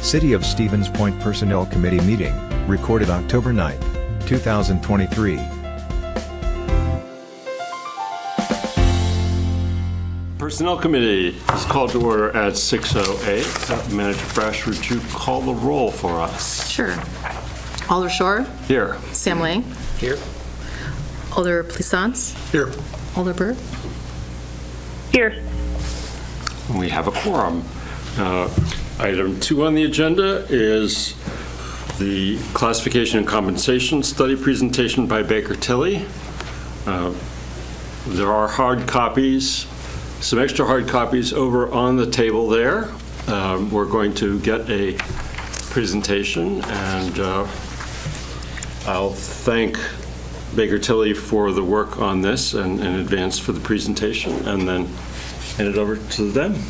City of Stevens Point Personnel Committee meeting, recorded October 9, 2023. Personnel Committee is called to order at 6:08. Manager Brash, would you call the roll for us? Sure. Alder Shore. Here. Sam Lang. Here. Alder Plisance. Here. Alder Burr. Here. We have a quorum. Item 2 on the agenda is the classification and compensation study presentation by Baker Tilly. There are hard copies, some extra hard copies over on the table there. We're going to get a presentation, and I'll thank Baker Tilly for the work on this and in advance for the presentation, and then hand it over to them.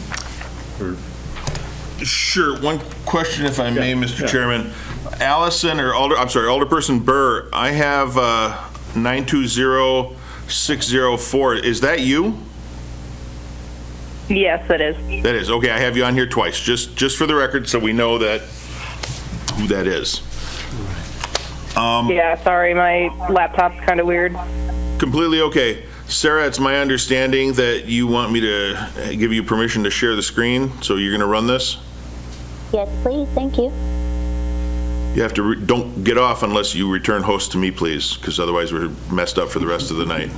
Sure. One question, if I may, Mr. Chairman. Allison, or Alderperson Burr, I have 920604. Is that you? Yes, it is. That is. Okay, I have you on here twice, just for the record, so we know that who that is. Yeah, sorry, my laptop's kind of weird. Completely okay. Sarah, it's my understanding that you want me to give you permission to share the screen, so you're going to run this? Yes, please. Thank you. You have to, don't get off unless you return host to me, please, because otherwise we're messed up for the rest of the night.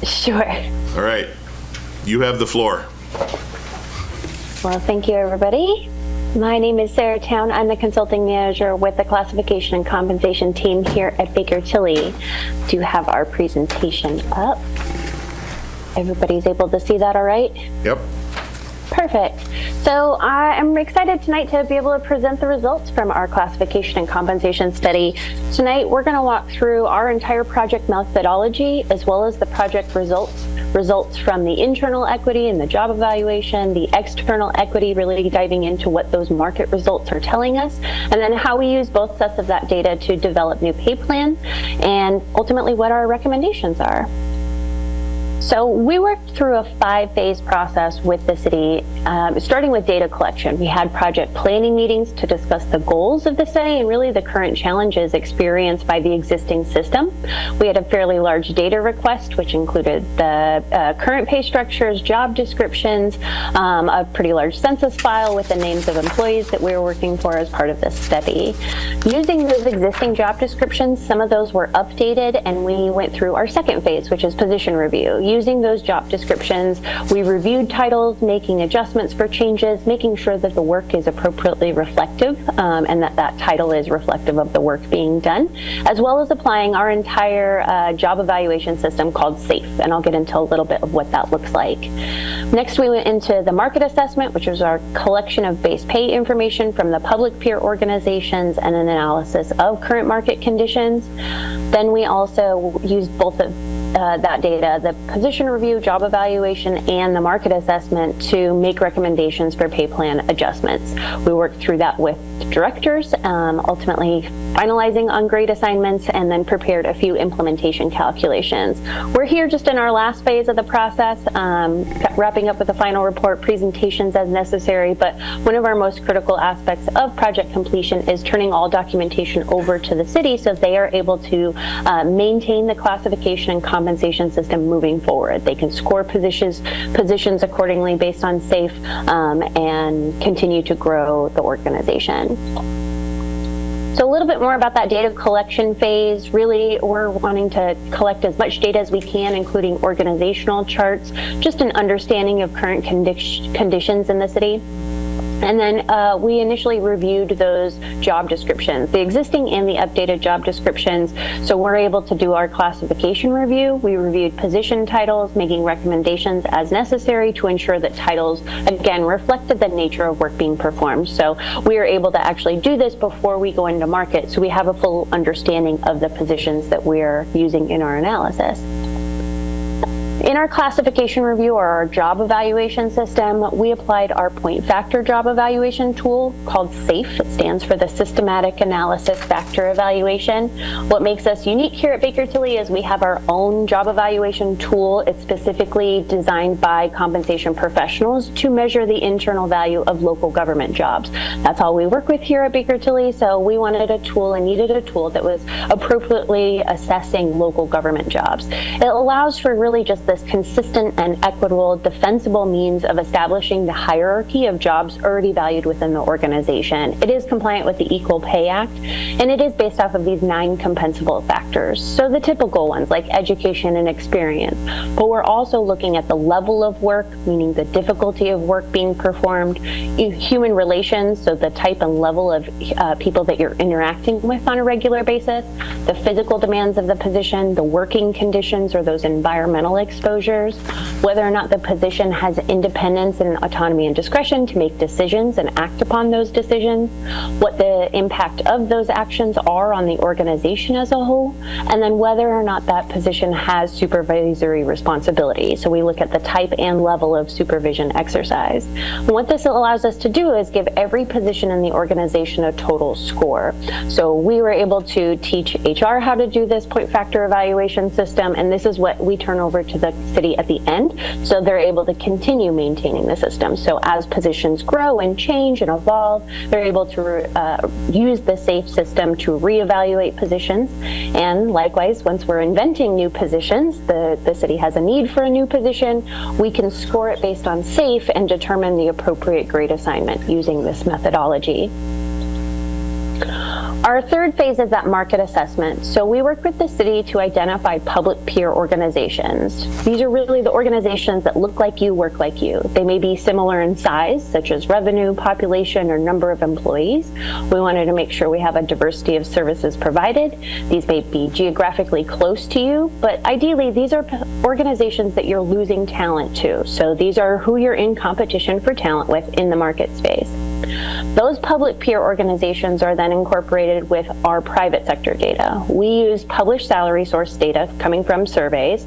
Sure. All right. You have the floor. Well, thank you, everybody. My name is Sarah Town. I'm the consulting manager with the classification and compensation team here at Baker Tilly. Do have our presentation up. Everybody's able to see that all right? Yep. Perfect. So I am excited tonight to be able to present the results from our classification and compensation study. Tonight, we're going to walk through our entire project methodology, as well as the project results from the internal equity and the job evaluation, the external equity, really diving into what those market results are telling us, and then how we use both sets of that data to develop new pay plan, and ultimately what our recommendations are. So we worked through a 5-phase process with the city, starting with data collection. We had project planning meetings to discuss the goals of the study and really the current challenges experienced by the existing system. We had a fairly large data request, which included the current pay structures, job descriptions, a pretty large census file with the names of employees that we were working for as part of this study. Using those existing job descriptions, some of those were updated, and we went through our second phase, which is position review. Using those job descriptions, we reviewed titles, making adjustments for changes, making sure that the work is appropriately reflective, and that that title is reflective of the work being done, as well as applying our entire job evaluation system called SAFE, and I'll get into a little bit of what that looks like. Next, we went into the market assessment, which was our collection of base pay information from the public peer organizations and an analysis of current market conditions. Then we also used both of that data, the position review, job evaluation, and the market assessment to make recommendations for pay plan adjustments. We worked through that with directors, ultimately finalizing on grade assignments, and then prepared a few implementation calculations. We're here just in our last phase of the process, wrapping up with the final report, presentations as necessary, but one of our most critical aspects of project completion is turning all documentation over to the city so they are able to maintain the classification and compensation system moving forward. They can score positions accordingly based on SAFE, and continue to grow the organization. So a little bit more about that data collection phase. Really, we're wanting to collect as much data as we can, including organizational charts, just an understanding of current conditions in the city. And then we initially reviewed those job descriptions, the existing and the updated job descriptions. So we're able to do our classification review. We reviewed position titles, making recommendations as necessary to ensure that titles, again, reflected the nature of work being performed. So we are able to actually do this before we go into market, so we have a full understanding of the positions that we're using in our analysis. In our classification review, or our job evaluation system, we applied our point factor job evaluation tool called SAFE. It stands for the Systematic Analysis Factor Evaluation. What makes us unique here at Baker Tilly is we have our own job evaluation tool. It's specifically designed by compensation professionals to measure the internal value of local government jobs. That's all we work with here at Baker Tilly, so we wanted a tool and needed a tool that was appropriately assessing local government jobs. It allows for really just this consistent and equitable, defensible means of establishing the hierarchy of jobs already valued within the organization. It is compliant with the Equal Pay Act, and it is based off of these 9 compensable factors. So the typical ones like education and experience, but we're also looking at the level of work, meaning the difficulty of work being performed, human relations, so the type and level of people that you're interacting with on a regular basis, the physical demands of the position, the working conditions or those environmental exposures, whether or not the position has independence and autonomy and discretion to make decisions and act upon those decisions, what the impact of those actions are on the organization as a whole, and then whether or not that position has supervisory responsibility. So we look at the type and level of supervision exercised. And what this allows us to do is give every position in the organization a total score. So we were able to teach HR how to do this point factor evaluation system, and this is what we turn over to the city at the end, so they're able to continue maintaining the system. So as positions grow and change and evolve, they're able to use the SAFE system to reevaluate positions. And likewise, once we're inventing new positions, the city has a need for a new position, we can score it based on SAFE and determine the appropriate grade assignment using this methodology. Our third phase is that market assessment. So we work with the city to identify public peer organizations. These are really the organizations that look like you, work like you. They may be similar in size, such as revenue, population, or number of employees. We wanted to make sure we have a diversity of services provided. These may be geographically close to you, but ideally these are organizations that you're losing talent to. So these are who you're in competition for talent with in the market space. Those public peer organizations are then incorporated with our private sector data. We use published salary source data coming from surveys.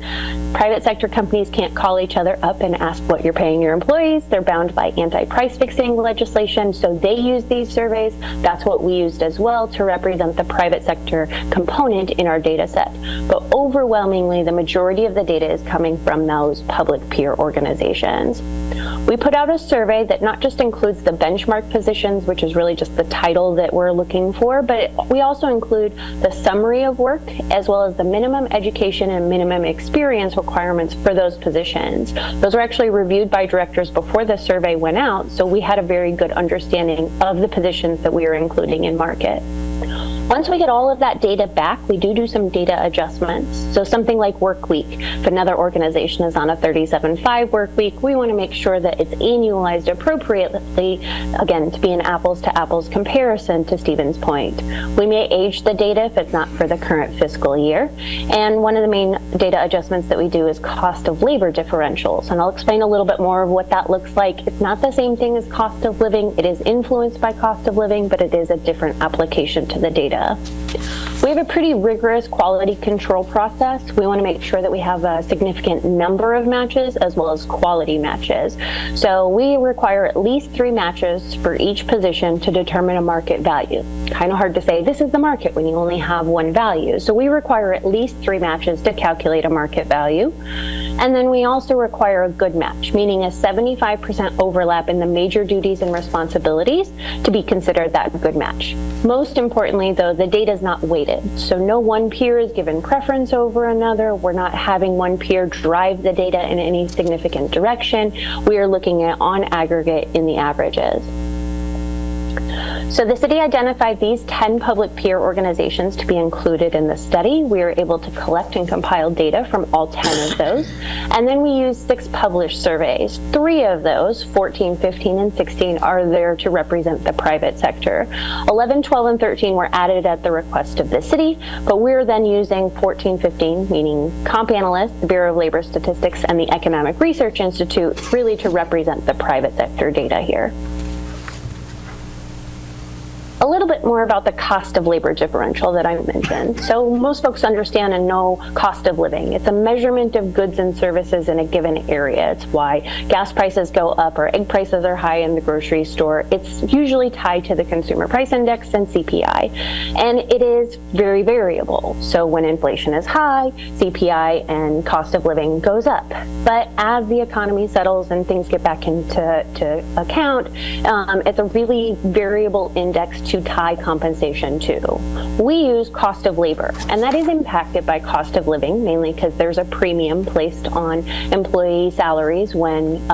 Private sector companies can't call each other up and ask what you're paying your employees. They're bound by anti-price fixing legislation, so they use these surveys. That's what we used as well to represent the private sector component in our data set. But overwhelmingly, the majority of the data is coming from those public peer organizations. We put out a survey that not just includes the benchmark positions, which is really just the title that we're looking for, but we also include the summary of work as well as the minimum education and minimum experience requirements for those positions. Those were actually reviewed by directors before the survey went out, so we had a very good understanding of the positions that we are including in market. Once we get all of that data back, we do some data adjustments. So something like work week. If another organization is on a 37.5 work week, we want to make sure that it's annualized appropriately, again, to be an apples to apples comparison to Stephen's point. We may age the data if it's not for the current fiscal year. And one of the main data adjustments that we do is cost of labor differentials. And I'll explain a little bit more of what that looks like. It's not the same thing as cost of living. It is influenced by cost of living, but it is a different application to the data. We have a pretty rigorous quality control process. We want to make sure that we have a significant number of matches as well as quality matches. So we require at least 3 matches for each position to determine a market value. Kind of hard to say this is the market when you only have one value. So we require at least 3 matches to calculate a market value. And then we also require a good match, meaning a 75% overlap in the major duties and responsibilities to be considered that good match. Most importantly, though, the data is not weighted. So no one peer is given preference over another. We're not having one peer drive the data in any significant direction. We are looking at on aggregate in the averages. So the city identified these 10 public peer organizations to be included in the study. We were able to collect and compile data from all 10 of those. And then we used 6 published surveys. 3 of those, 14, 15, and 16, are there to represent the private sector. 11, 12, and 13 were added at the request of the city, but we're then using 14, 15, meaning Comp Analyst, the Bureau of Labor Statistics, and the Economic Research Institute, really to represent the private sector data here. a little bit more about the cost of labor differential that I mentioned. So most folks understand and know cost of living. It's a measurement of goods and services in a given area. It's why gas prices go up or egg prices are high in the grocery store. It's usually tied to the consumer price index and CPI, and it is very variable. So when inflation is high, CPI and cost of living goes up. But as the economy settles and things get back into account, it's a really variable index to tie compensation to. We use cost of labor, and that is impacted by cost of living, mainly because there's a premium placed on employee salaries when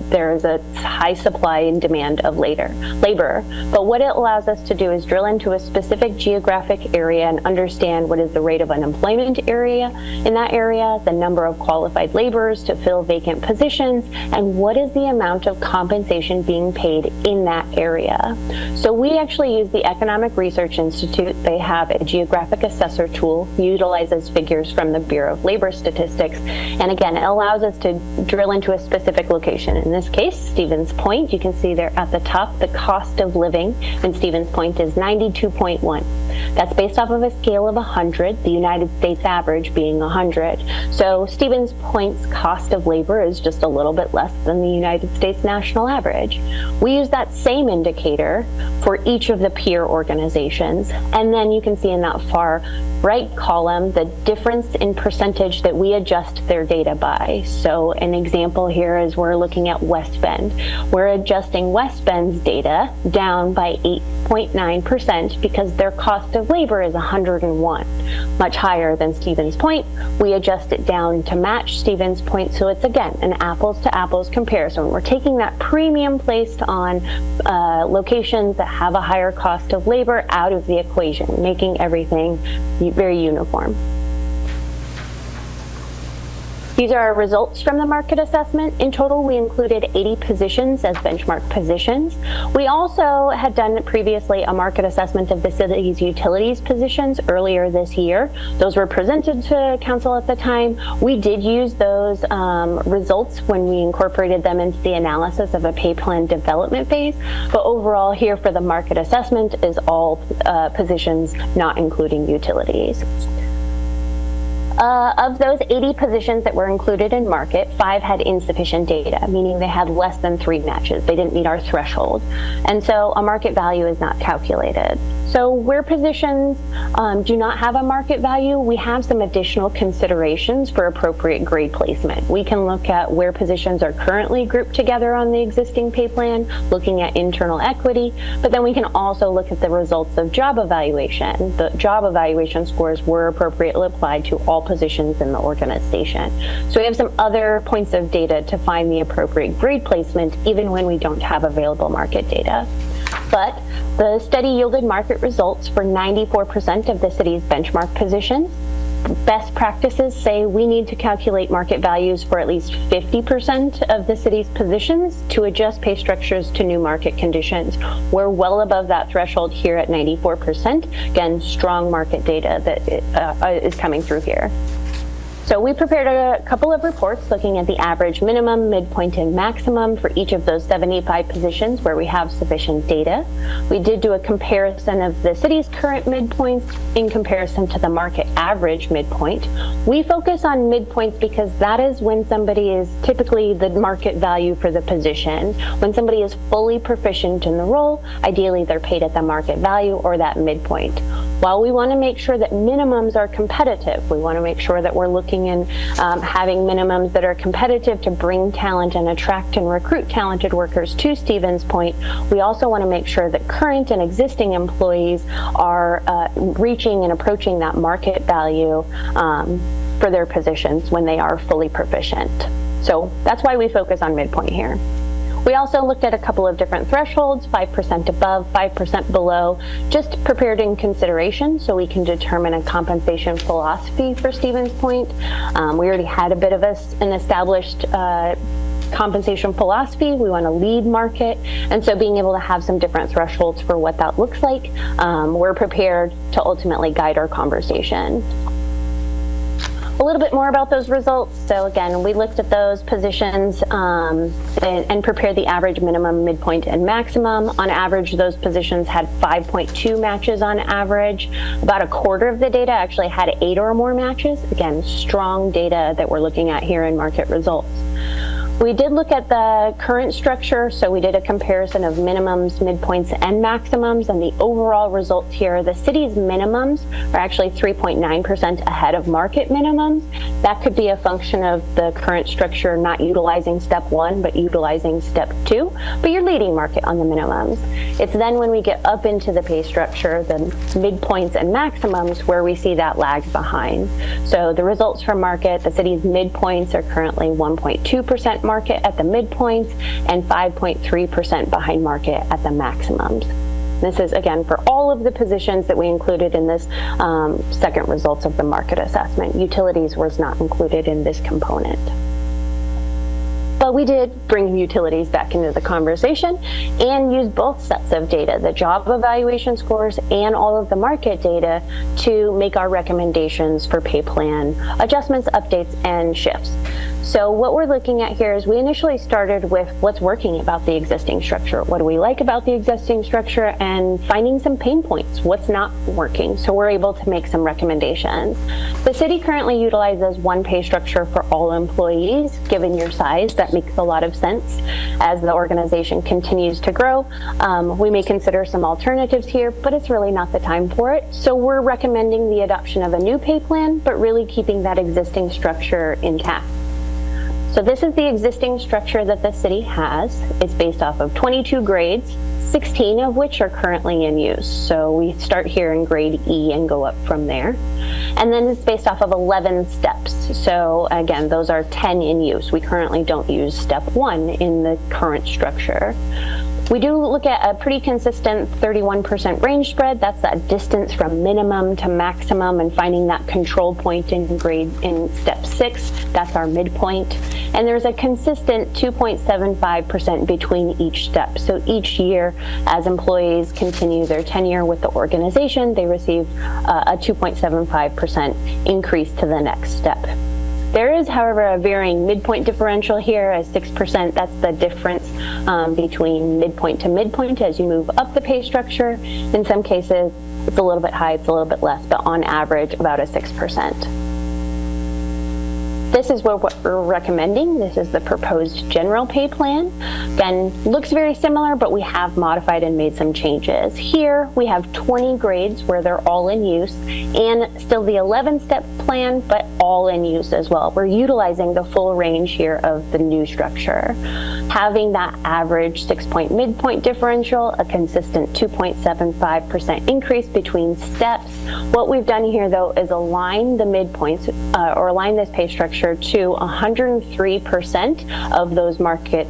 there is a high supply and demand of labor. But what it allows us to do is drill into a specific geographic area and understand what is the rate of unemployment area in that area, the number of qualified laborers to fill vacant positions, and what is the amount of compensation being paid in that area. So we actually use the Economic Research Institute. They have a geographic assessor tool, utilizes figures from the Bureau of Labor Statistics, and again, it allows us to drill into a specific location. In this case, Stevens Point. You can see there at the top, the cost of living in Stevens Point is 92.1. That's based off of a scale of 100, the United States average being 100. So Stevens Point's cost of labor is just a little bit less than the United States national average. We use that same indicator for each of the peer organizations, and then you can see in that far right column the difference in percentage that we adjust their data by. So an example here is we're looking at West Bend. We're adjusting West Bend's data down by 8.9% because their cost of labor is 101, much higher than Stevens Point. We adjust it down to match Stevens Point, so it's again an apples to apples comparison. We're taking that premium placed on locations that have a higher cost of labor out of the equation, making everything very uniform. These are our results from the market assessment. In total, we included 80 positions as benchmark positions. We also had done previously a market assessment of the city's utilities positions earlier this year. Those were presented to council at the time. We did use those results when we incorporated them into the analysis of a pay plan development phase. But overall here for the market assessment is all positions not including utilities. Of those 80 positions that were included in market, 5 had insufficient data, meaning they had less than 3 matches. They didn't meet our threshold. And so a market value is not calculated. So where positions do not have a market value, we have some additional considerations for appropriate grade placement. We can look at where positions are currently grouped together on the existing pay plan, looking at internal equity, but then we can also look at the results of job evaluation. The job evaluation scores were appropriately applied to all positions in the organization. So we have some other points of data to find the appropriate grade placement, even when we don't have available market data. But the study yielded market results for 94% of the city's benchmark positions. Best practices say we need to calculate market values for at least 50% of the city's positions to adjust pay structures to new market conditions. We're well above that threshold here at 94%. Again, strong market data that is coming through here. So we prepared a couple of reports looking at the average minimum, midpoint, and maximum for each of those 75 positions where we have sufficient data. We did do a comparison of the city's current midpoints in comparison to the market average midpoint. We focus on midpoints because that is when somebody is typically the market value for the position. When somebody is fully proficient in the role, ideally they're paid at the market value or that midpoint. While we want to make sure that minimums are competitive, we want to make sure that we're looking and having minimums that are competitive to bring talent and attract and recruit talented workers to Stevens Point. We also want to make sure that current and existing employees are reaching and approaching that market value for their positions when they are fully proficient. So that's why we focus on midpoint here. We also looked at a couple of different thresholds, 5% above, 5% below, just prepared in consideration so we can determine a compensation philosophy for Stevens Point. We already had a bit of an established compensation philosophy. We want to lead market, and so being able to have some different thresholds for what that looks like, we're prepared to ultimately guide our conversation. A little bit more about those results. So again, we looked at those positions and prepared the average, minimum, midpoint, and maximum. On average, those positions had 5.2 matches on average. About a quarter of the data actually had 8 or more matches. Again, strong data that we're looking at here in market results. We did look at the current structure, so we did a comparison of minimums, midpoints, and maximums, and the overall results here, the city's minimums are actually 3.9% ahead of market minimums. That could be a function of the current structure not utilizing step 1, but utilizing step 2, but you're leading market on the minimums. It's then when we get up into the pay structure, the midpoints and maximums, where we see that lag behind. So the results from market, the city's midpoints are currently 1.2% market at the midpoints and 5.3% behind market at the maximums. This is, again, for all of the positions that we included in this second results of the market assessment. Utilities was not included in this component. But we did bring utilities back into the conversation and use both sets of data, the job evaluation scores and all of the market data, to make our recommendations for pay plan adjustments, updates, and shifts. So what we're looking at here is we initially started with what's working about the existing structure. What do we like about the existing structure, and finding some pain points, what's not working. So we're able to make some recommendations. The city currently utilizes one pay structure for all employees. Given your size, that makes a lot of sense. As the organization continues to grow, we may consider some alternatives here, but it's really not the time for it. So we're recommending the adoption of a new pay plan, but really keeping that existing structure intact. So this is the existing structure that the city has. It's based off of 22 grades, 16 of which are currently in use. So we start here in grade E and go up from there. And then it's based off of 11 steps. So again, those are 10 in use. We currently don't use step 1 in the current structure. We do look at a pretty consistent 31% range spread. That's that distance from minimum to maximum, and finding that control point in step 6. That's our midpoint. And there's a consistent 2.75% between each step. So each year, as employees continue their tenure with the organization, they receive a 2.75% increase to the next step. There is, however, a varying midpoint differential here as 6%. That's the difference between midpoint to midpoint as you move up the pay structure. In some cases, it's a little bit high, it's a little bit less, but on average, about a 6%. This is what we're recommending. This is the proposed general pay plan. Again, looks very similar, but we have modified and made some changes. Here, we have 20 grades where they're all in use, and still the 11-step plan, but all in use as well. We're utilizing the full range here of the new structure. Having that average 6-point midpoint differential, a consistent 2.75% increase between steps. What we've done here, though, is align the midpoints, or align this pay structure to 103% of those market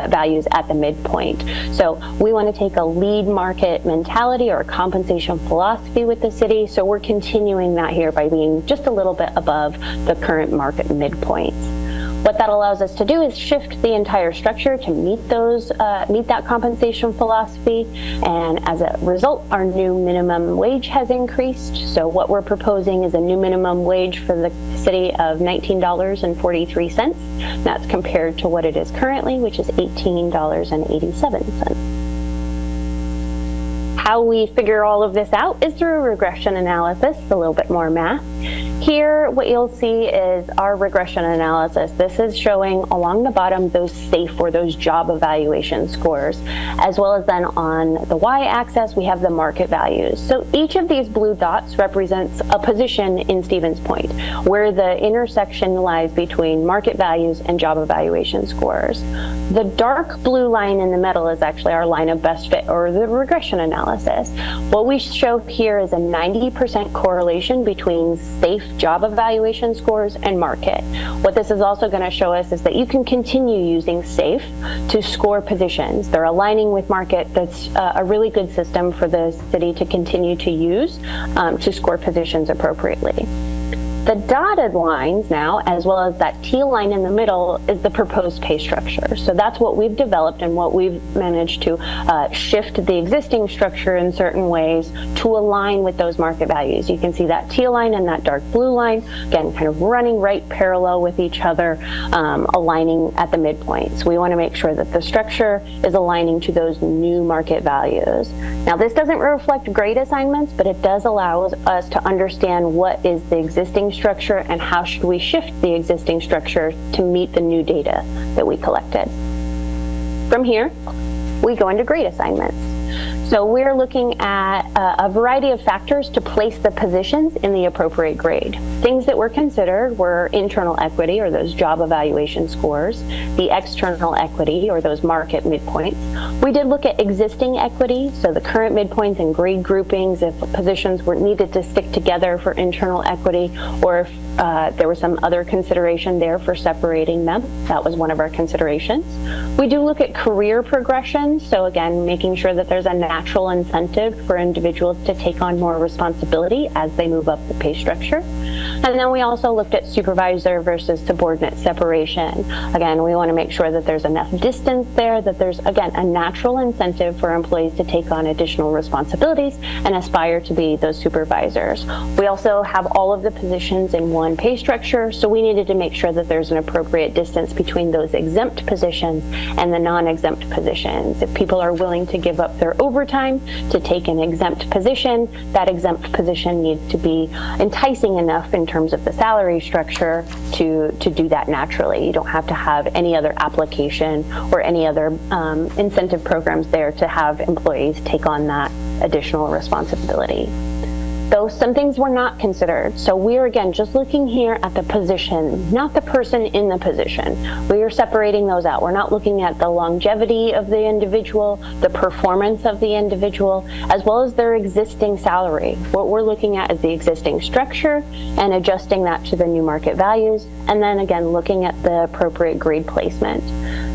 values at the midpoint. So we want to take a lead market mentality or compensation philosophy with the city. So we're continuing that here by being just a little bit above the current market midpoints. What that allows us to do is shift the entire structure to meet that compensation philosophy, and as a result, our new minimum wage has increased. So what we're proposing is a new minimum wage for the city of $19.43. That's compared to what it is currently, which is $18.87. How we figure all of this out is through a regression analysis, a little bit more math. Here, what you'll see is our regression analysis. This is showing along the bottom those SAFE, or those job evaluation scores, as well as then on the y-axis, we have the market values. So each of these blue dots represents a position in Stevens Point, where the intersection lies between market values and job evaluation scores. The dark blue line in the middle is actually our line of best fit, or the regression analysis. What we show here is a 90% correlation between SAFE job evaluation scores and market. What this is also going to show us is that you can continue using SAFE to score positions. They're aligning with market. That's a really good system for the city to continue to use to score positions appropriately. The dotted lines now, as well as that teal line in the middle, is the proposed pay structure. So that's what we've developed and what we've managed to shift the existing structure in certain ways to align with those market values. You can see that teal line and that dark blue line, again, kind of running right parallel with each other, aligning at the midpoints. We want to make sure that the structure is aligning to those new market values. Now, this doesn't reflect grade assignments, but it does allow us to understand what is the existing structure and how should we shift the existing structure to meet the new data that we collected. From here, we go into grade assignments. So we're looking at a variety of factors to place the positions in the appropriate grade. Things that were considered were internal equity, or those job evaluation scores, the external equity, or those market midpoints. We did look at existing equity, so the current midpoints and grade groupings, if positions were needed to stick together for internal equity, or if there was some other consideration there for separating them. That was one of our considerations. We do look at career progression, so again, making sure that there's a natural incentive for individuals to take on more responsibility as they move up the pay structure. And then we also looked at supervisor versus subordinate separation. Again, we want to make sure that there's enough distance there, that there's, again, a natural incentive for employees to take on additional responsibilities and aspire to be those supervisors. We also have all of the positions in one pay structure, so we needed to make sure that there's an appropriate distance between those exempt positions and the non-exempt positions. If people are willing to give up their overtime to take an exempt position, that exempt position needs to be enticing enough in terms of the salary structure to do that naturally. You don't have to have any other application or any other incentive programs there to have employees take on that additional responsibility. Though some things were not considered. So we're, again, just looking here at the position, not the person in the position. We are separating those out. We're not looking at the longevity of the individual, the performance of the individual, as well as their existing salary. What we're looking at is the existing structure and adjusting that to the new market values. And then again, looking at the appropriate grade placement.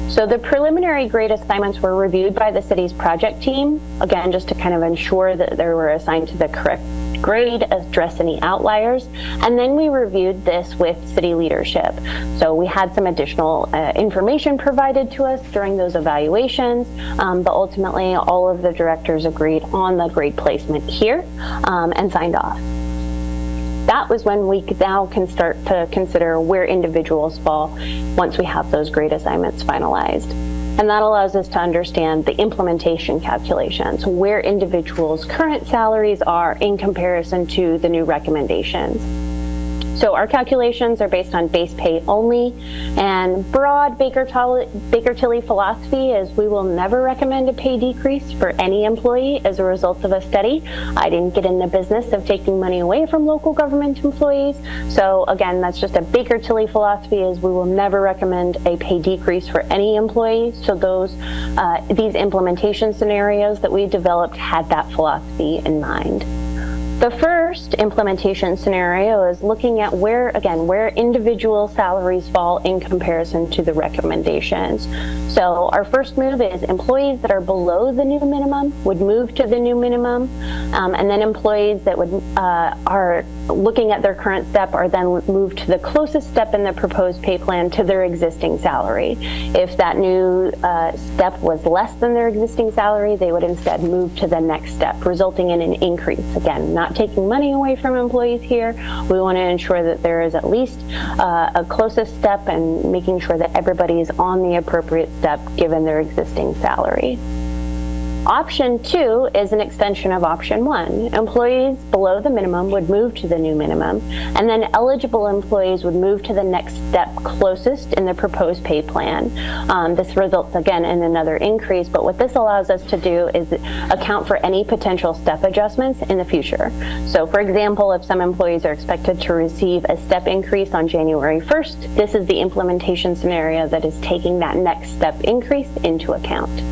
So the preliminary grade assignments were reviewed by the city's project team, again, just to kind of ensure that they were assigned to the correct grade, address any outliers, and then we reviewed this with city leadership. So we had some additional information provided to us during those evaluations, but ultimately all of the directors agreed on the grade placement here and signed off. That was when we now can start to consider where individuals fall once we have those grade assignments finalized. And that allows us to understand the implementation calculations, where individuals' current salaries are in comparison to the new recommendations. So our calculations are based on base pay only, and broad Baker-Tilly philosophy is we will never recommend a pay decrease for any employee as a result of a study. I didn't get in the business of taking money away from local government employees. So again, that's just a Baker-Tilly philosophy is we will never recommend a pay decrease for any employee. So these implementation scenarios that we developed had that philosophy in mind. The first implementation scenario is looking at where individual salaries fall in comparison to the recommendations. So our first move is employees that are below the new minimum would move to the new minimum, and then employees that are looking at their current step are then moved to the closest step in the proposed pay plan to their existing salary. If that new step was less than their existing salary, they would instead move to the next step, resulting in an increase. Again, not taking money away from employees here. We want to ensure that there is at least a closest step and making sure that everybody is on the appropriate step given their existing salary. Option 2 is an extension of option 1. Employees below the minimum would move to the new minimum, and then eligible employees would move to the next step closest in the proposed pay plan. This results again in another increase, but what this allows us to do is account for any potential step adjustments in the future. So for example, if some employees are expected to receive a step increase on January 1st, this is the implementation scenario that is taking that next step increase into account.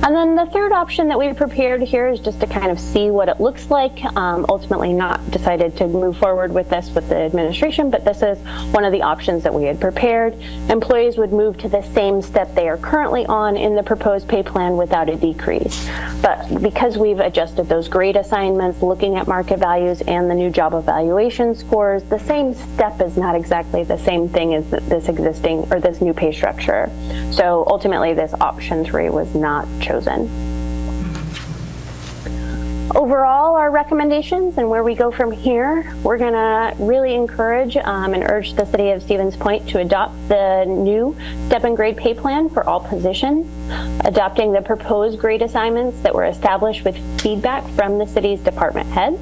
And And then the third option that we prepared here is just to kind of see what it looks like. Ultimately not decided to move forward with this with the administration, but this is one of the options that we had prepared. Employees would move to the same step they are currently on in the proposed pay plan without a decrease. But because we've adjusted those grade assignments, looking at market values and the new job evaluation scores, the same step is not exactly the same thing as this existing or this new pay structure. So ultimately this option 3 was not chosen. Overall, our recommendations and where we go from here, we're going to really encourage and urge the City of Stevens Point to adopt the new step and grade pay plan for all positions, adopting the proposed grade assignments that were established with feedback from the city's department heads,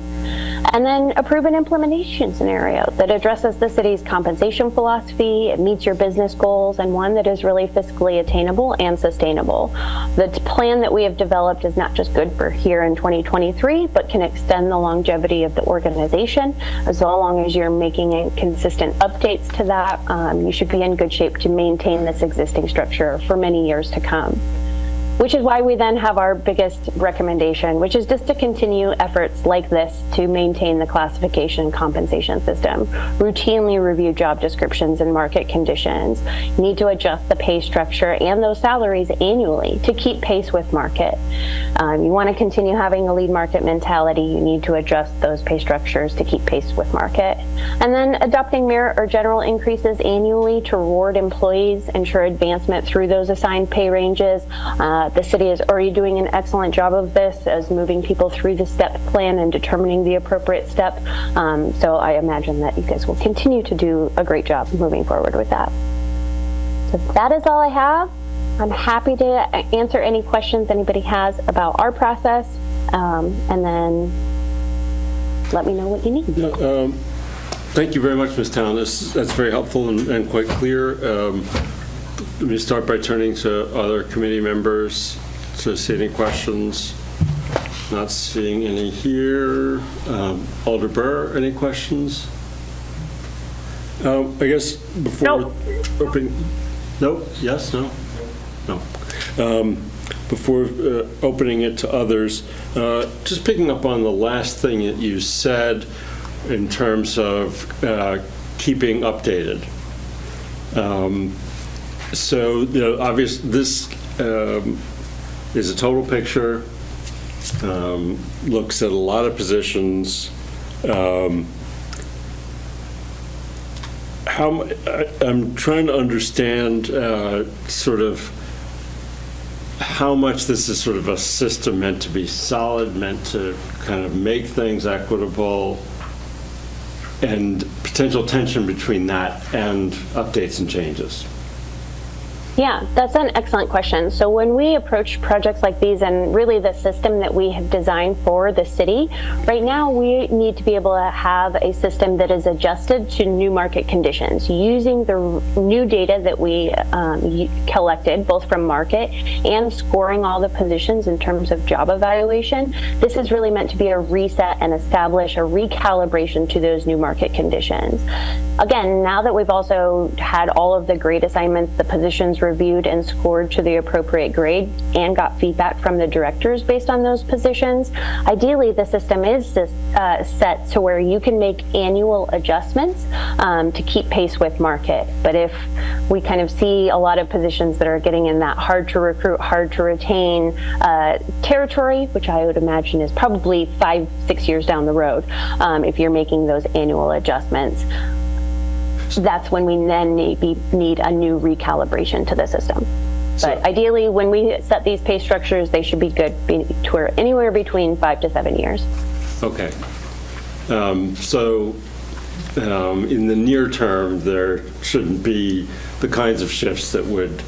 and then approve an implementation scenario that addresses the city's compensation philosophy, it meets your business goals, and one that is really fiscally attainable and sustainable. The plan that we have developed is not just good for here in 2023, but can extend the longevity of the organization. As long as you're making consistent updates to that, you should be in good shape to maintain this existing structure for many years to come. Which is why we then have our biggest recommendation, which is just to continue efforts like this to maintain the classification and compensation system, routinely review job descriptions and market conditions, need to adjust the pay structure and those salaries annually to keep pace with market. You want to continue having a lead market mentality, you need to adjust those pay structures to keep pace with market. And then adopting merit or general increases annually to reward employees, ensure advancement through those assigned pay ranges. The city is already doing an excellent job of this as moving people through the step plan and determining the appropriate step. So I imagine that you guys will continue to do a great job moving forward with that. So that is all I have. I'm happy to answer any questions anybody has about our process, and then let me know what you need. Thank you very much, Ms. Town. That's very helpful and quite clear. Let me start by turning to other committee members to see any questions. Not seeing any here. Alder Burr, any questions? I guess before opening. Nope. Yes. No. No. Before opening it to others, just picking up on the last thing that you said in terms of keeping updated. So, obviously, this is a total picture, looks at a lot of positions. I'm trying to understand sort of how much this is sort of a system meant to be solid, meant to kind of make things equitable, and potential tension between that and updates and changes. Yeah, that's an excellent question. So when we approach projects like these and really the system that we have designed for the city, right now we need to be able to have a system that is adjusted to new market conditions using the new data that we collected both from market and scoring all the positions in terms of job evaluation. This is really meant to be a reset and establish a recalibration to those new market conditions. Again, now that we've also had all of the grade assignments, the positions reviewed and scored to the appropriate grade and got feedback from the directors based on those positions, ideally the system is set to where you can make annual adjustments to keep pace with market. But if we kind of see a lot of positions that are getting in that hard to recruit, hard to retain territory, which I would imagine is probably 5-6 years down the road, if you're making those annual adjustments, that's when we then need a new recalibration to the system. But ideally, when we set these pay structures, they should be good anywhere between 5 to 7 years. Okay. So in the near term, there shouldn't be the kinds of shifts that would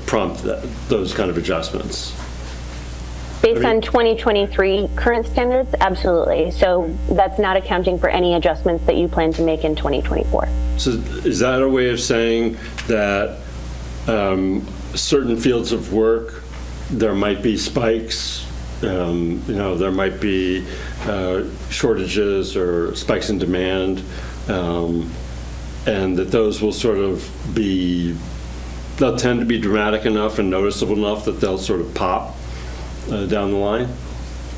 prompt those kind of adjustments. Based on 2023 current standards, absolutely. So that's not accounting for any adjustments that you plan to make in 2024. So is that a way of saying that certain fields of work, there might be spikes, there might be shortages or spikes in demand, and that those will sort of be they'll tend to be dramatic enough and noticeable enough that they'll sort of pop down the line?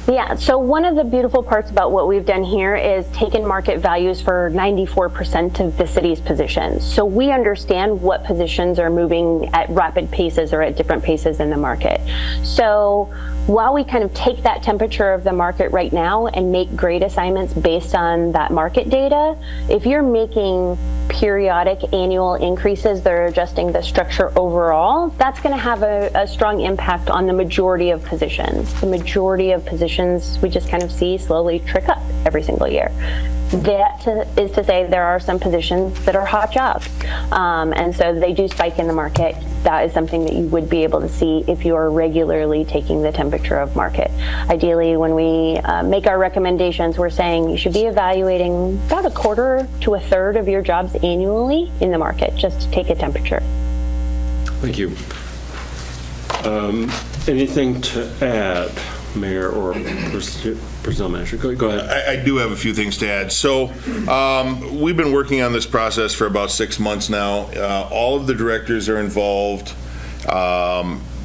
Yeah, so one of the beautiful parts about what we've done here is taken market values for 94% of the city's positions. So we understand what positions are moving at rapid paces or at different paces in the market. So while we kind of take that temperature of the market right now and make grade assignments based on that market data, if you're making periodic annual increases that are adjusting the structure overall, that's going to have a strong impact on the majority of positions. The majority of positions we just kind of see slowly trick up every single year. That is to say there are some positions that are hot jobs, and so they do spike in the market. That is something that you would be able to see if you are regularly taking the temperature of market. Ideally, when we make our recommendations, we're saying you should be evaluating about a quarter to a third of your jobs annually in the market, just to take a temperature. Thank you. Anything to add, Mayor or Personnel Manager? Go ahead. I do have a few things to add. So we've been working on this process for about 6 months now. All of the directors are involved.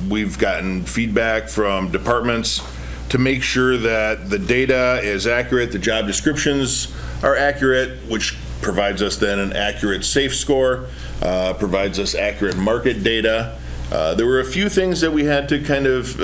We've gotten feedback from departments to make sure that the data is accurate, the job descriptions are accurate, which provides us then an accurate SAFE score, provides us accurate market data. There were a few things that we had to kind of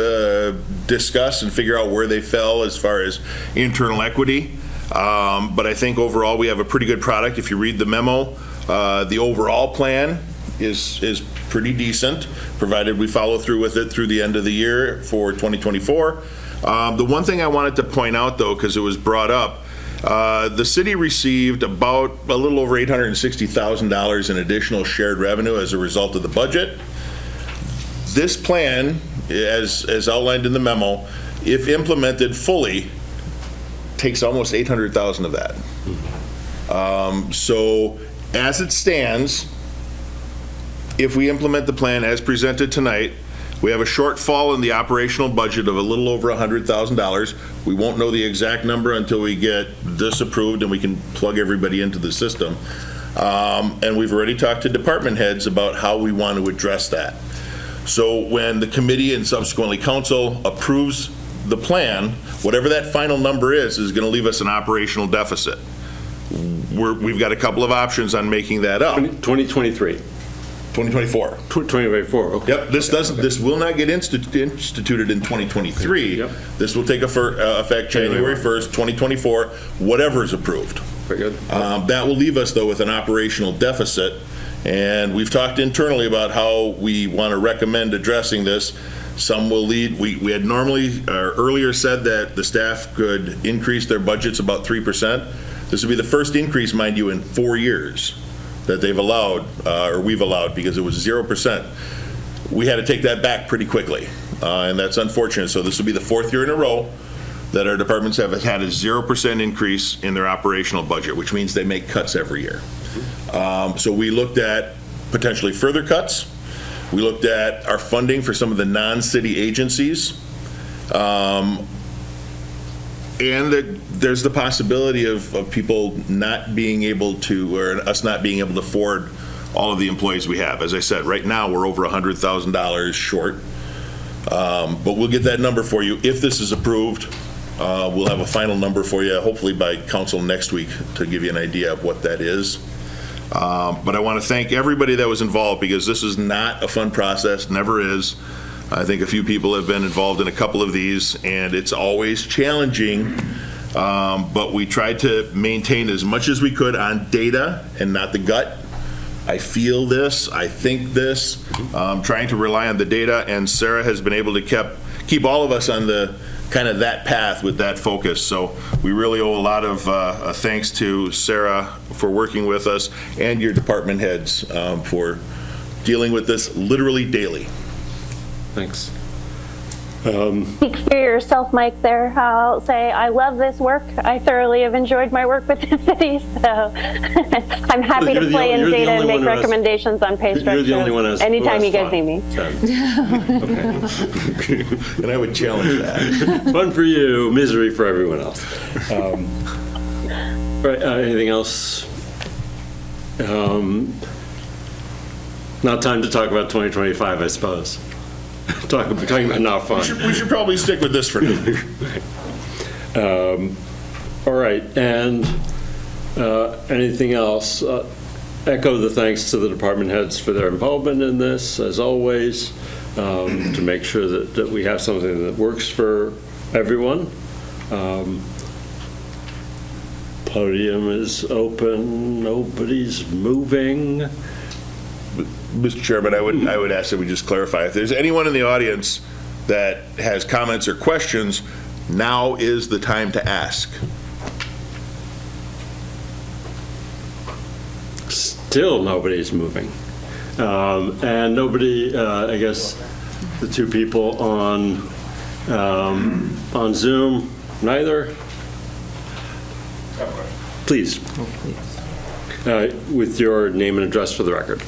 discuss and figure out where they fell as far as internal equity. But I think overall we have a pretty good product. If you read the memo, the overall plan is pretty decent, provided we follow through with it through the end of the year for 2024. The one thing I wanted to point out, though, because it was brought up, the city received about a little over $860,000 in additional shared revenue as a result of the budget. This plan, as outlined in the memo, if implemented fully, takes almost 800,000 of that. So as it stands, if we implement the plan as presented tonight, we have a shortfall in the operational budget of a little over $100,000. We won't know the exact number until we get this approved and we can plug everybody into the system. And we've already talked to department heads about how we want to address that. So when the committee and subsequently council approves the plan, whatever that final number is going to leave us an operational deficit. We've got a couple of options on making that up. 2023. 2024. 2024, okay. Yep, this will not get instituted in 2023. Yep. This will take effect January 1st, 2024, whatever is approved. Very good. That will leave us, though, with an operational deficit. And we've talked internally about how we want to recommend addressing this. Some will lead, we had earlier said that the staff could increase their budgets about 3%. This will be the first increase, mind you, in 4 years that they've allowed, or we've allowed, because it was 0%. We had to take that back pretty quickly, and that's unfortunate. So this will be the 4th year in a row that our departments have had a 0% increase in their operational budget, which means they make cuts every year. So we looked at potentially further cuts. We looked at our funding for some of the non-city agencies. And that there's the possibility of people not being able to, or us not being able to afford all of the employees we have. As I said, right now we're over $100,000 short. But we'll get that number for you. If this is approved, we'll have a final number for you, hopefully by council next week, to give you an idea of what that is. But I want to thank everybody that was involved, because this is not a fun process, never is. I think a few people have been involved in a couple of these, and it's always challenging, but we tried to maintain as much as we could on data and not the gut. I feel this, I think this, trying to rely on the data, and Sarah has been able to keep all of us on the kind of that path with that focus. So we really owe a lot of thanks to Sarah for working with us, and your department heads for dealing with this literally daily. Thanks. Speak for yourself, Mike, there. I'll say I love this work. I thoroughly have enjoyed my work with the city, so I'm happy to play in data and make recommendations on pay structure. You're the only one who has anytime you guys need me. Okay. And I would challenge that. Fun for you, misery for everyone else. Right, anything else? Not time to talk about 2025, I suppose. Talking about not fun. We should probably stick with this for now. All right, and anything else? Echo the thanks to the department heads for their involvement in this, as always, to make sure that we have something that works for everyone. Podium is open, nobody's moving. Mr. Chairman, I would ask that we just clarify, if there's anyone in the audience that has comments or questions, now is the time to ask. Still nobody's moving. And nobody, I guess, the two people on Zoom, neither? Please. With your name and address for the record.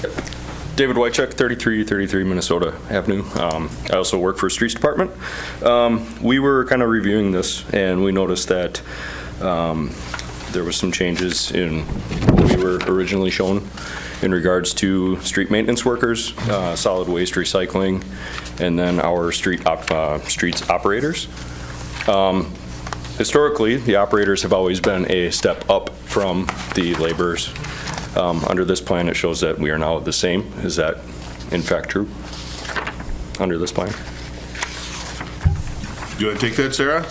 David Wychuk, 3333 Minnesota Avenue. I also work for Streets Department. We were kind of reviewing this, and we noticed that there was some changes in what we were originally shown in regards to street maintenance workers, solid waste recycling, and then our streets operators. Historically, the operators have always been a step up from the laborers. Under this plan, it shows that we are now the same. Is that in fact true under this plan? Do you want to take that, Sarah?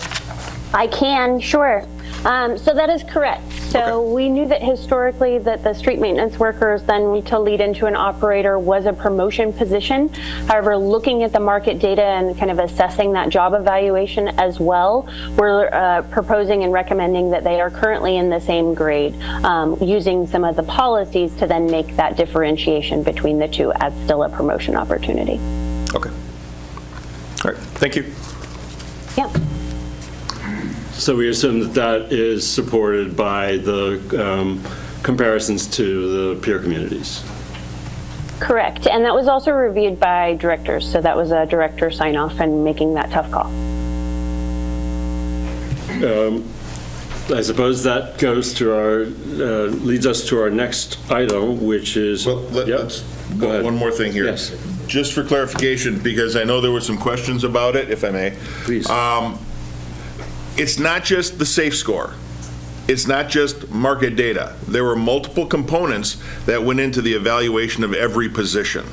I can, sure. So that is correct. So Okay. we knew that historically that the street maintenance workers then to lead into an operator was a promotion position. However, looking at the market data and kind of assessing that job evaluation as well, we're proposing and recommending that they are currently in the same grade, using some of the policies to then make that differentiation between the two as still a promotion opportunity. Okay. All right. Thank you. Yeah. So we assume that that is supported by the comparisons to the peer communities. Correct. And that was also reviewed by directors. So that was a director sign off and making that tough call. I suppose that goes to our, leads us to our next item, which is. Well, Yep. let's, Go ahead. one more thing here. Yes. Just for clarification, because I know there were some questions about it, if I may. Please. It's not just the safe score. It's not just market data. There were multiple components that went into the evaluation of every position.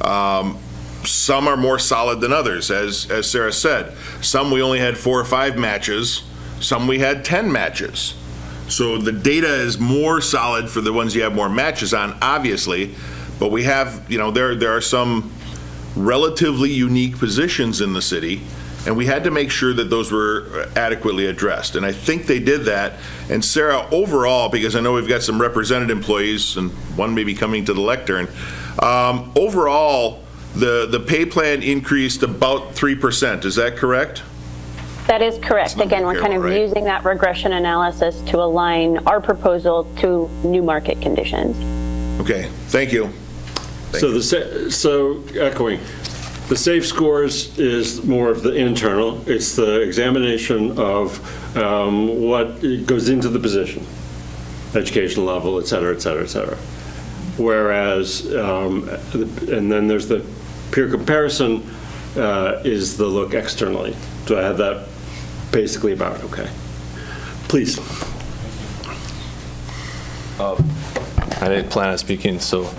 Some are more solid than others, as Sarah said. Some we only had 4 or 5 matches, some we had 10 matches. So the data is more solid for the ones you have more matches on, obviously, but we have, there are some relatively unique positions in the city, and we had to make sure that those were adequately addressed. And I think they did that. And Sarah, overall, because I know we've got some represented employees, and one may be coming to the lectern, overall, the pay plan increased about 3%. Is that correct? That is correct. That's Again, we're kind of right? using that regression analysis to align our proposal to new market conditions. Okay, thank you. So echoing, the safe scores is more of the internal. It's the examination of what goes into the position, education level, et cetera, et cetera, et cetera. Whereas, and then there's the peer comparison is the look externally. Do I have that basically about? Okay. Please. I didn't plan on speaking, so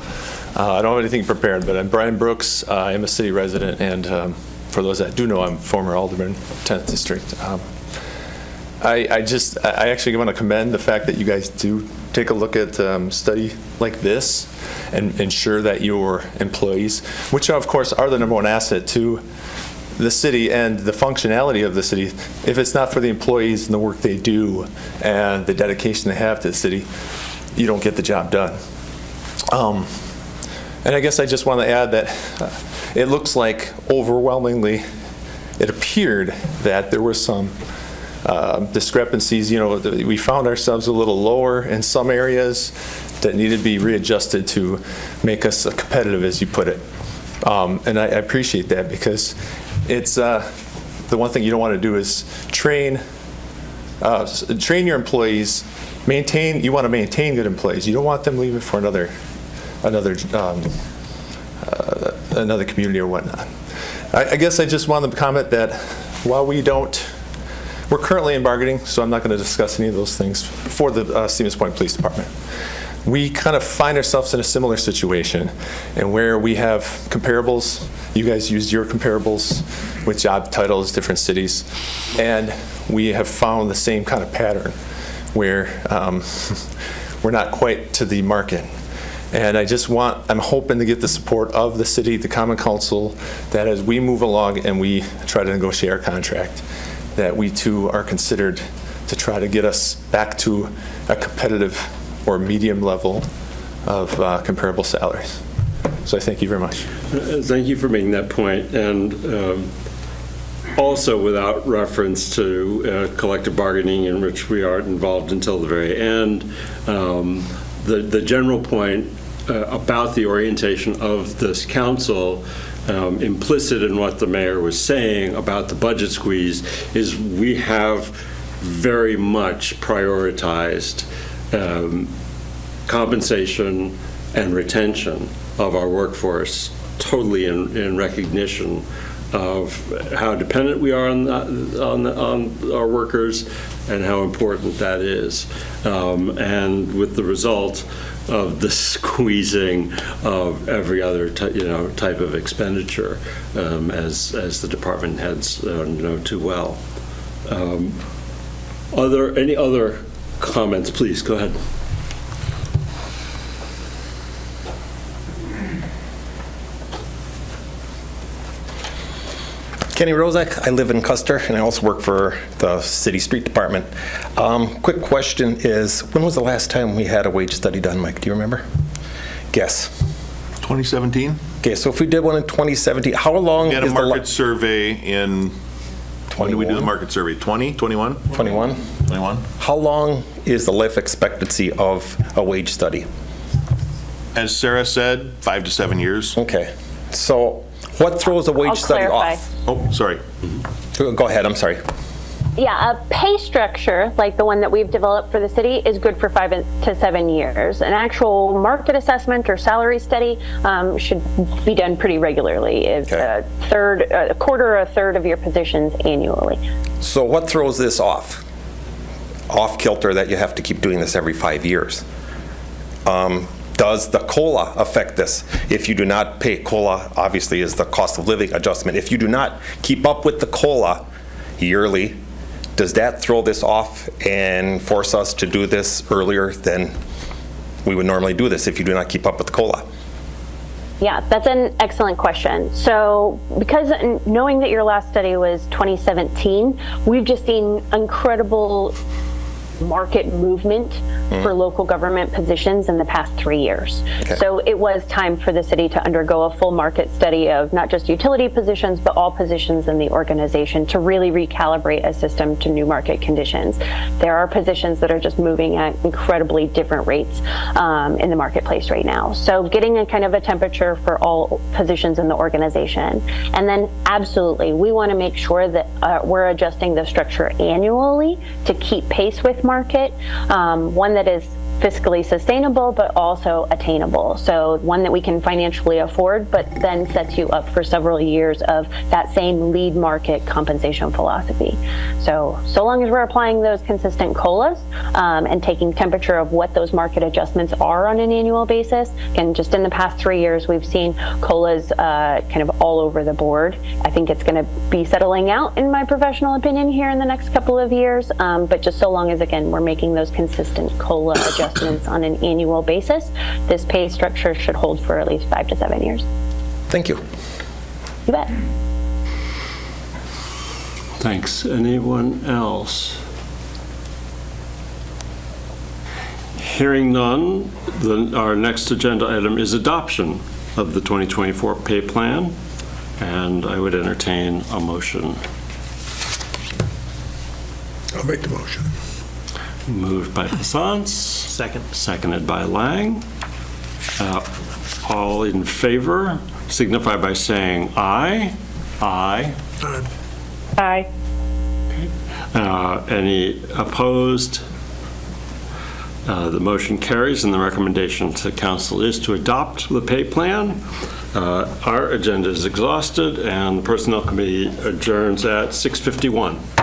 I don't have anything prepared, but I'm Brian Brooks. I'm a city resident, and for those that do know, I'm former alderman, 10th District. I actually want to commend the fact that you guys do take a look at study like this and ensure that your employees, which of course are the #1 asset to the city and the functionality of the city, if it's not for the employees and the work they do and the dedication they have to the city, you don't get the job done. And I guess I just want to add that it looks like overwhelmingly it appeared that there were some discrepancies. We found ourselves a little lower in some areas that needed to be readjusted to make us competitive, as you put it. And I appreciate that, because it's the one thing you don't want to do is train your employees. You want to maintain good employees. You don't want them leaving for another another community or whatnot. I guess I just wanted to comment that while we're currently in bargaining, so I'm not going to discuss any of those things for the Stevens Point Police Department. We kind of find ourselves in a similar situation, and where we have comparables. You guys used your comparables with job titles, different cities, and we have found the same kind of pattern where we're not quite to the market. And I'm hoping to get the support of the city, the Common Council, that as we move along and we try to negotiate our contract, that we too are considered to try to get us back to a competitive or medium level of comparable salaries. So I thank you very much. Thank you for making that point. And also without reference to collective bargaining, in which we aren't involved until the very end, the general point about the orientation of this council, implicit in what the mayor was saying about the budget squeeze, is we have very much prioritized compensation and retention of our workforce, totally in recognition of how dependent we are on our workers and how important that is. And with the result of the squeezing of every other type of expenditure, as the department heads know too well. Any other comments? Please go ahead. Kenny Rozak. I live in Custer, and I also work for the city street department. Quick question is, when was the last time we had a wage study done, Mike? Do you remember? Guess. 2017? Okay, so if we did one in 2017, how long We had a is the market survey in, when did we do the 21? market survey? 20, 21? 21? 21. How long is the life expectancy of a wage study? As Sarah said, 5 to 7 years. Okay, so what throws a wage I'll study clarify. off? Oh, sorry. Go ahead, I'm sorry. Yeah, a pay structure like the one that we've developed for the city is good for 5 to 7 years. An actual market assessment or salary study should be done pretty regularly. It's Okay. a quarter or a third of your positions annually. So what throws this off kilter that you have to keep doing this every 5 years? Does the COLA affect this? If you do not pay, COLA obviously is the cost of living adjustment. If you do not keep up with the COLA yearly, does that throw this off and force us to do this earlier than we would normally do this if you do not keep up with the COLA? Yeah, that's an excellent question. So because knowing that your last study was 2017, we've just seen incredible market movement for local government positions in the past 3 years. Okay. So it was time for the city to undergo a full market study of not just utility positions, but all positions in the organization to really recalibrate a system to new market conditions. There are positions that are just moving at incredibly different rates in the marketplace right now. So getting a kind of a temperature for all positions in the organization. And then absolutely, we want to make sure that we're adjusting the structure annually to keep pace with market, one that is fiscally sustainable but also attainable. So one that we can financially afford, but then sets you up for several years of that same lead market compensation philosophy. So long as we're applying those consistent COLAs and taking temperature of what those market adjustments are on an annual basis, and just in the past 3 years, we've seen COLAs kind of all over the board. I think it's going to be settling out, in my professional opinion, here in the next couple of years. But just so long as, again, we're making those consistent COLA adjustments on an annual basis, this pay structure should hold for at least 5 to 7 years. Thank you. You bet. Thanks. Anyone else? Hearing none, our next agenda item is adoption of the 2024 pay plan, and I would entertain a motion. I'll make the motion. Moved by Hassan. Second. Seconded by Lang. All in favor signify by saying aye. Aye. Aye. Any opposed? The motion carries, and the recommendation to council is to adopt the pay plan. Our agenda is exhausted, and the Personnel Committee adjourns at 6:51.